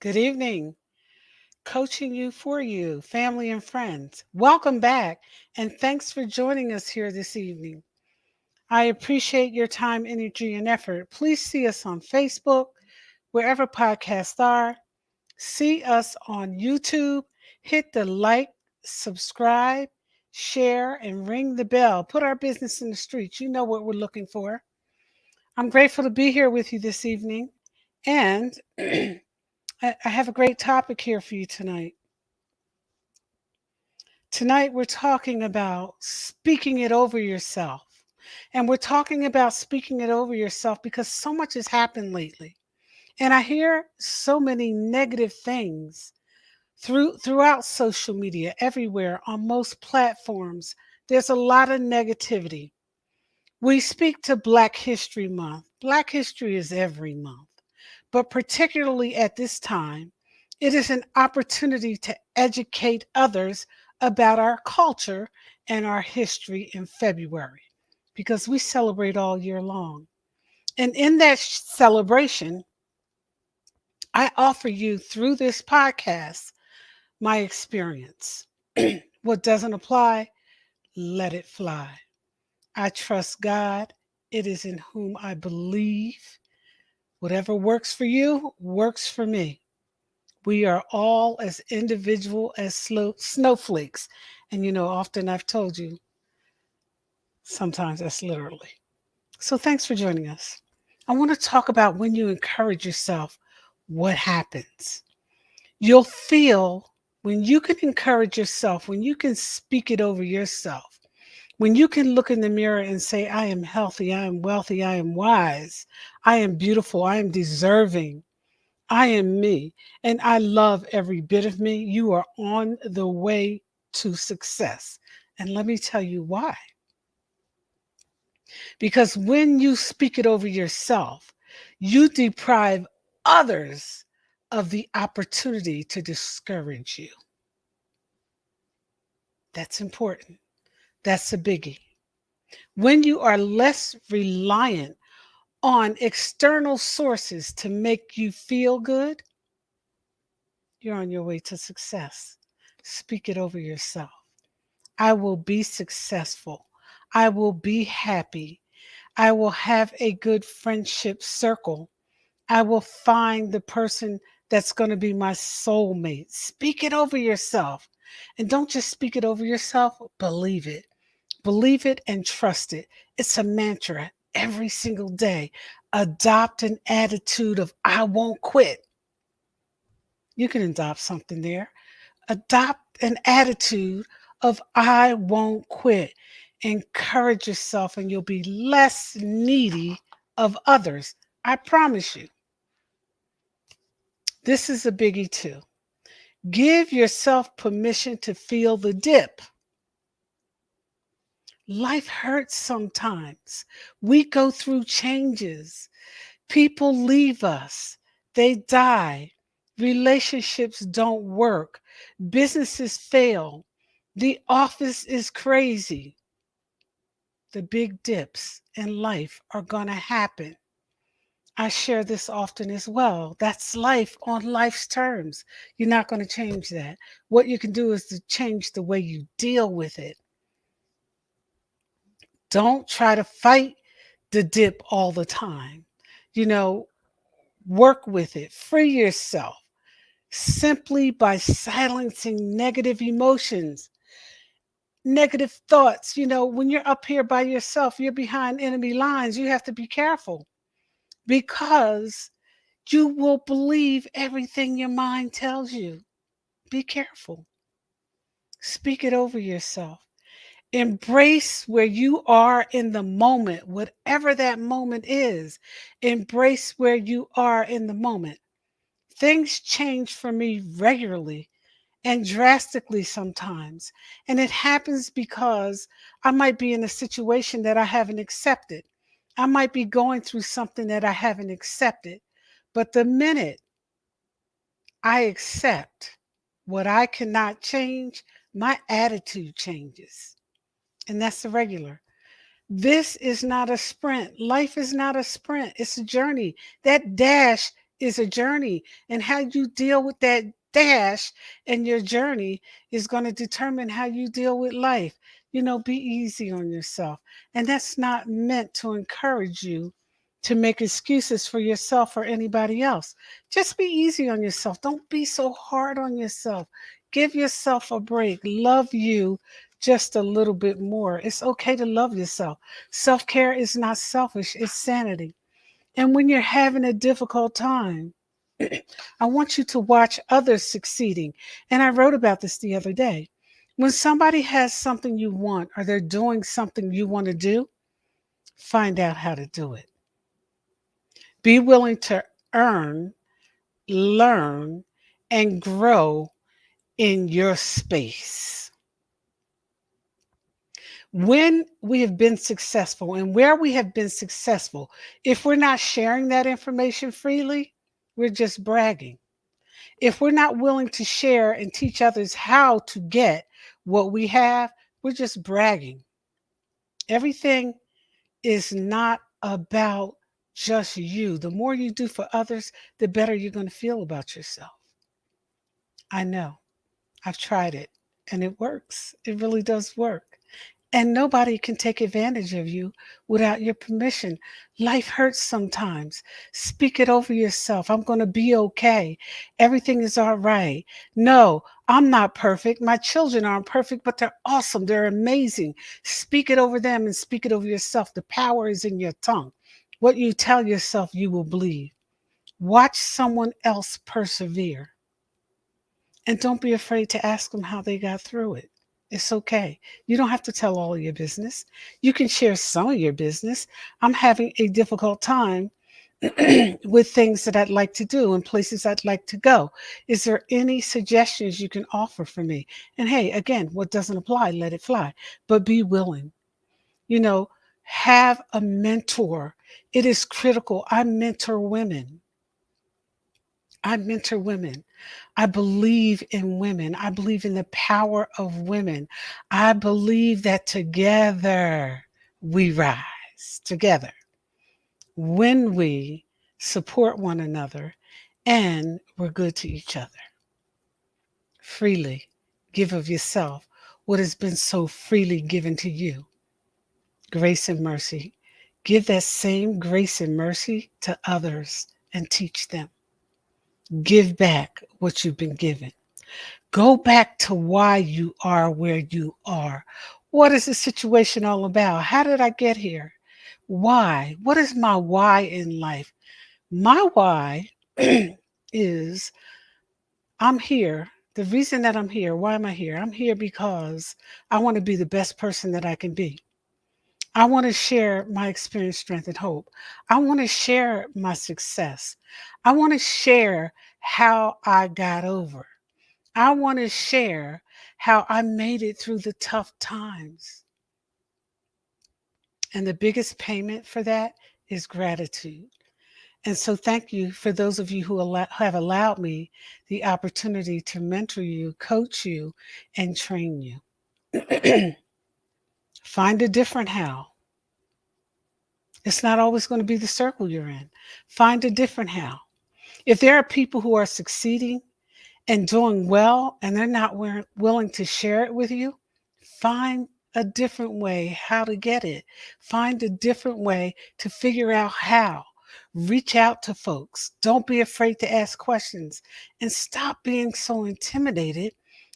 Good evening, CoachingU4U, family and friends. Welcome back, and thanks for joining us here this evening. I appreciate your time, energy, and effort. Please see us on Facebook, wherever podcasts are. See us on YouTube. Hit the like, subscribe, share, and ring the bell. Put our business in the streets. You know what we're looking for. I'm grateful to be here with you this evening, and I have a great topic here for you tonight. Tonight, we're talking about speaking it over yourself. And we're talking about speaking it over yourself because so much has happened lately. And I hear so many negative things throughout social media, everywhere, on most platforms. There's a lot of negativity. We speak to Black History Month. Black History is every month, but particularly at this time, it is an opportunity to educate others about our culture and our history in February because we celebrate all year long. And in that celebration, I offer you through this podcast my experience. What doesn't apply, let it fly. I trust God. It is in whom I believe. Whatever works for you works for me. We are all as individual as snowflakes. And often I've told you, sometimes that's literally. So thanks for joining us. I want to talk about when you encourage yourself, what happens. You'll feel when you can encourage yourself, when you can speak it over yourself, when you can look in the mirror and say, I am healthy, I am wealthy, I am wise, I am beautiful, I am deserving, I am me, and I love every bit of me. You are on the way to success. And let me tell you why. Because when you speak it over yourself, you deprive others of the opportunity to discourage you. That's important. That's a biggie. When you are less reliant on external sources to make you feel good, you're on your way to success. Speak it over yourself. I will be successful. I will be happy. I will have a good friendship circle. I will find the person that's going to be my soulmate. Speak it over yourself. And don't just speak it over yourself, believe it. Believe it and trust it. It's a mantra every single day. Adopt an attitude of I won't quit. You can adopt something there. Adopt an attitude of I won't quit. Encourage yourself and you'll be less needy of others. I promise you. This is a biggie too. Give yourself permission to feel the dip. Life hurts sometimes. We go through changes. People leave us. They die. Relationships don't work. Businesses fail. The office is crazy. The big dips in life are going to happen. I share this often as well. That's life on life's terms. You're not going to change that. What you can do is to change the way you deal with it. Don't try to fight the dip all the time. You know, work with it. Free yourself simply by silencing negative emotions, negative thoughts. When you're up here by yourself, you're behind enemy lines. You have to be careful because you will believe everything your mind tells you. Be careful. Speak it over yourself. Embrace where you are in the moment, whatever that moment is. Embrace where you are in the moment. Things change for me regularly and drastically sometimes. And it happens because I might be in a situation that I haven't accepted. I might be going through something that I haven't accepted. But the minute I accept what I cannot change, my attitude changes. And that's the regular. This is not a sprint. Life is not a sprint. It's a journey. That dash is a journey, and how you deal with that dash in your journey is going to determine how you deal with life. Be easy on yourself. And that's not meant to encourage you to make excuses for yourself or anybody else. Just be easy on yourself. Don't be so hard on yourself. Give yourself a break. Love you just a little bit more. It's okay to love yourself. Self care is not selfish, it's sanity. And when you're having a difficult time, I want you to watch others succeeding. And I wrote about this the other day. When somebody has something you want or they're doing something you want to do, find out how to do it. Be willing to earn, learn, and grow in your space. When we have been successful and where we have been successful, if we're not sharing that information freely, we're just bragging. If we're not willing to share and teach others how to get what we have, we're just bragging. Everything is not about just you. The more you do for others, the better you're going to feel about yourself. I know. I've tried it and it works. It really does work. And nobody can take advantage of you without your permission. Life hurts sometimes. Speak it over yourself. I'm going to be okay. Everything is all right. No, I'm not perfect. My children aren't perfect, but they're awesome. They're amazing. Speak it over them and speak it over yourself. The power is in your tongue. What you tell yourself, you will believe. Watch someone else persevere. And don't be afraid to ask them how they got through it. It's okay. You don't have to tell all of your business. You can share some of your business. I'm having a difficult time with things that I'd like to do and places I'd like to go. Is there any suggestions you can offer for me? And hey, again, what doesn't apply, let it fly. But be willing. You know, have a mentor. It is critical. I mentor women. I mentor women. I believe in women. I believe in the power of women. I believe that together we rise, together, when we support one another and we're good to each other. Freely give of yourself what has been so freely given to you. Grace and mercy. Give that same grace and mercy to others and teach them. Give back what you've been given. Go back to why you are where you are. What is the situation all about? How did I get here? Why? What is my why in life? My why is I'm here. The reason that I'm here, why am I here? I'm here because I want to be the best person that I can be. I want to share my experience, strength, and hope. I want to share my success. I want to share how I got over. I want to share how I made it through the tough times. And the biggest payment for that is gratitude. And so thank you for those of you who have allowed me the opportunity to mentor you, coach you, and train you. Find a different how. It's not always going to be the circle you're in. Find a different how. If there are people who are succeeding and doing well and they're not willing to share it with you, find a different way how to get it. Find a different way to figure out how. Reach out to folks. Don't be afraid to ask questions and stop being so intimidated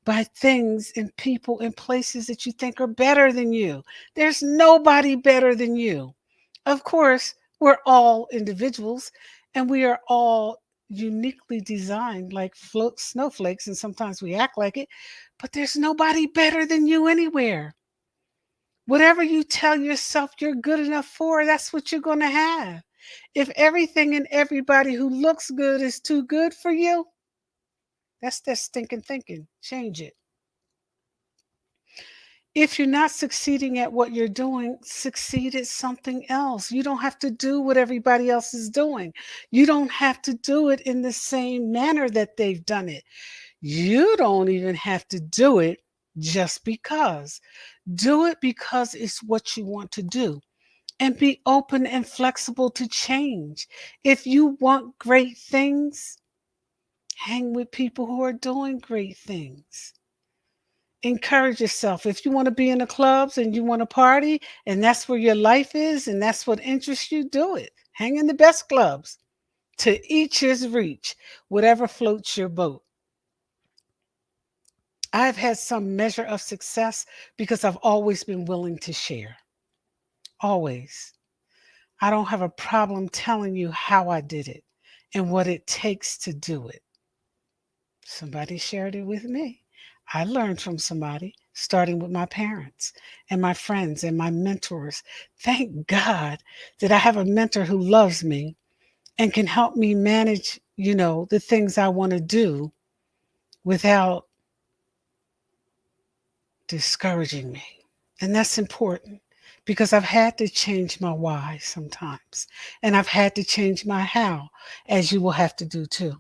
by things and people and places that you think are better than you. There's nobody better than you. Of course, we're all individuals and we are all uniquely designed like snowflakes, and sometimes we act like it, but there's nobody better than you anywhere. Whatever you tell yourself you're good enough for, that's what you're going to have. If everything and everybody who looks good is too good for you, that's that stinking thinking. Change it. If you're not succeeding at what you're doing, succeed at something else. You don't have to do what everybody else is doing. You don't have to do it in the same manner that they've done it. You don't even have to do it just because. Do it because it's what you want to do. and be open and flexible to change. If you want great things, hang with people who are doing great things. Encourage yourself. If you want to be in the clubs and you want to party and that's where your life is and that's what interests you, do it. Hang in the best clubs. To each his reach, whatever floats your boat. I've had some measure of success because I've always been willing to share. Always. I don't have a problem telling you how I did it and what it takes to do it. Somebody shared it with me. I learned from somebody, starting with my parents and my friends and my mentors. Thank God that I have a mentor who loves me and can help me manage, the things I want to do without discouraging me. And that's important because I've had to change my why sometimes. And I've had to change my how, as you will have to do too.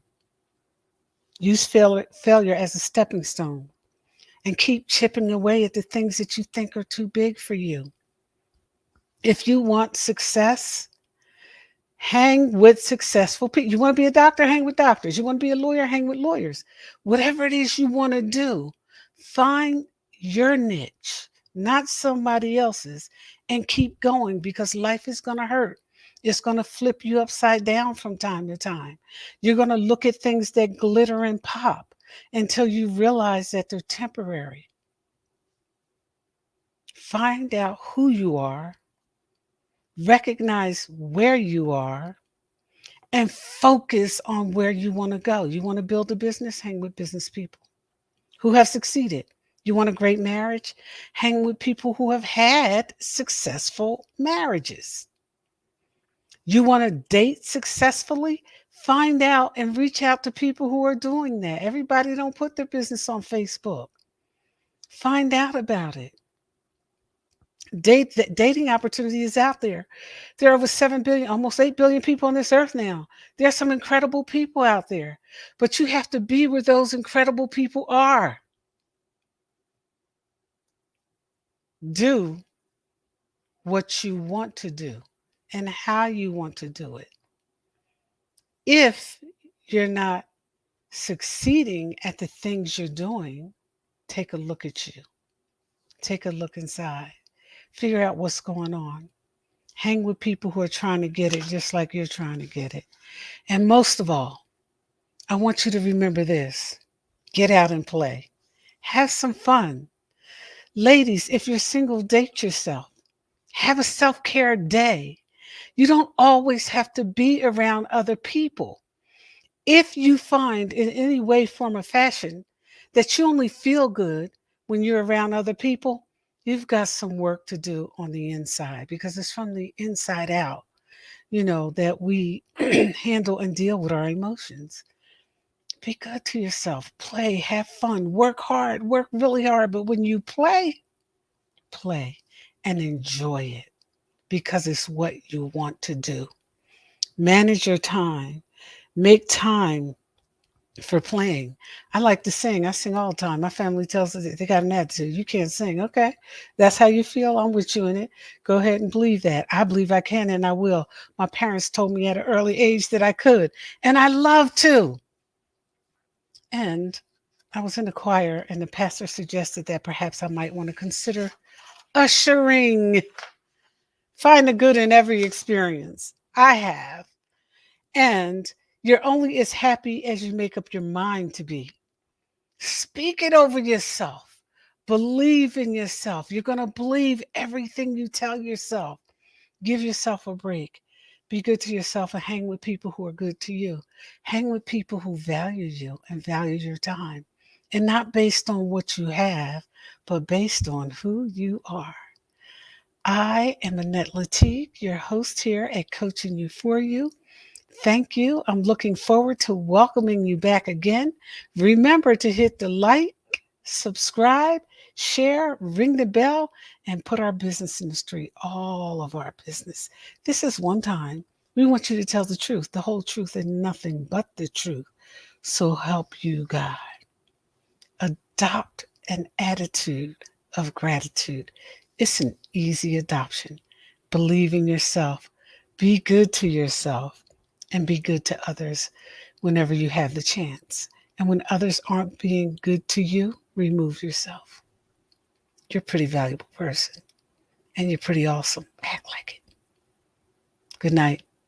Use failure as a stepping stone and keep chipping away at the things that you think are too big for you. If you want success, hang with successful people. You want to be a doctor? Hang with doctors. You want to be a lawyer? Hang with lawyers. Whatever it is you want to do, find your niche, not somebody else's, and keep going because life is going to hurt. It's going to flip you upside down from time to time. You're going to look at things that glitter and pop until you realize that they're temporary. Find out who you are, recognize where you are, and focus on where you want to go. You want to build a business? Hang with business people who have succeeded. You want a great marriage? Hang with people who have had successful marriages. You want to date successfully? Find out and reach out to people who are doing that. Everybody don't put their business on Facebook. Find out about it. Dating opportunity is out there. There are over 7 billion, almost 8 billion people on this earth now. There are some incredible people out there, but you have to be where those incredible people are. Do what you want to do and how you want to do it. If you're not succeeding at the things you're doing, take a look at you. Take a look inside. Figure out what's going on. Hang with people who are trying to get it just like you're trying to get it. And most of all, I want you to remember this. Get out and play. Have some fun. Ladies, if you're single, date yourself. Have a self-care day. You don't always have to be around other people. If you find in any way, form, or fashion that you only feel good when you're around other people, you've got some work to do on the inside because it's from the inside out, that we handle and deal with our emotions. Be good to yourself. Play, have fun, work hard, work really hard. But when you play and enjoy it because it's what you want to do. Manage your time. Make time for playing. I like to sing. I sing all the time. My family tells us they got an attitude. You can't sing. Okay. That's how you feel. I'm with you in it. Go ahead and believe that. I believe I can and I will. My parents told me at an early age that I could. And I love to. And I was in the choir, and the pastor suggested that perhaps I might want to consider ushering. Find the good in every experience. I have. And you're only as happy as you make up your mind to be. Speak it over yourself. Believe in yourself. You're going to believe everything you tell yourself. Give yourself a break. Be good to yourself and hang with people who are good to you. Hang with people who value you and value your time. And not based on what you have, but based on who you are. I am Annette Lartigue, your host here at CoachingU4U. Thank you. I'm looking forward to welcoming you back again. Remember to hit the like, subscribe, share, ring the bell, and put our business in the street, all of our business. This is one time. We want you to tell the truth, the whole truth, and nothing but the truth. So help you God. Adopt an attitude of gratitude. It's an easy adoption. Believe in yourself. Be good to yourself and be good to others whenever you have the chance. And when others aren't being good to you, remove yourself. You're a pretty valuable person and you're pretty awesome. Act like it. Good night.